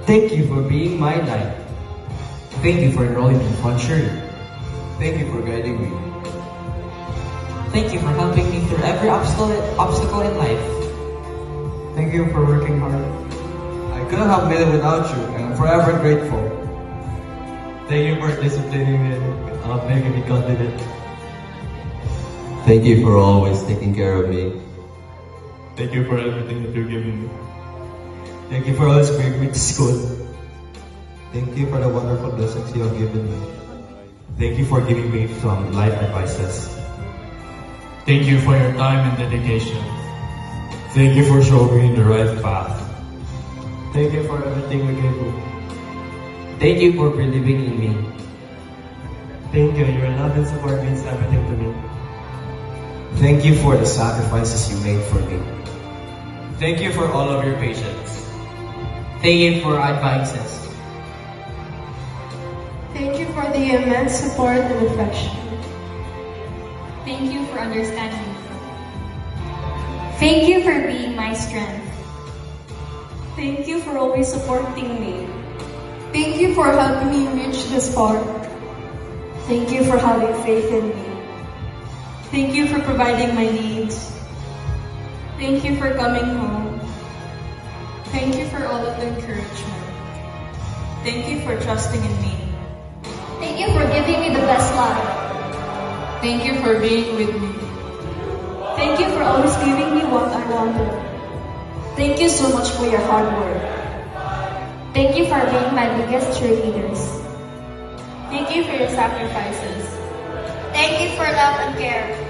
Thank you for being my light. Thank you for enrolling in Fun Shuri. Thank you for guiding me. Thank you for helping me through every obstacle in life. Thank you for working hard. I couldn't have made it without you, and I'm forever grateful. Thank you for disciplining me and making me confident. Thank you for always taking care of me. Thank you for everything that you're giving me. Thank you for always bringing me to school. Thank you for the wonderful blessings you have given me. Thank you for giving me some life advices. Thank you for your time and dedication. Thank you for showing me the right path. Thank you for everything you gave me. Thank you for believing in me. Thank you, your love and support means everything to me. Thank you for the sacrifices you made for me. Thank you for all of your patience. Thank you for advices. Thank you for the immense support and affection. Thank you for understanding me. Thank you for being my strength. Thank you for always supporting me. Thank you for helping me reach this far. Thank you for having faith in me. Thank you for providing my needs. Thank you for coming home. Thank you for all of the encouragement. Thank you for trusting in me. Thank you for giving me the best life. Thank you for being with me. Thank you for always giving me what I wanted. Thank you so much for your hard work. Thank you for being my biggest cheerleaders. Thank you for your sacrifices. Thank you for love and care.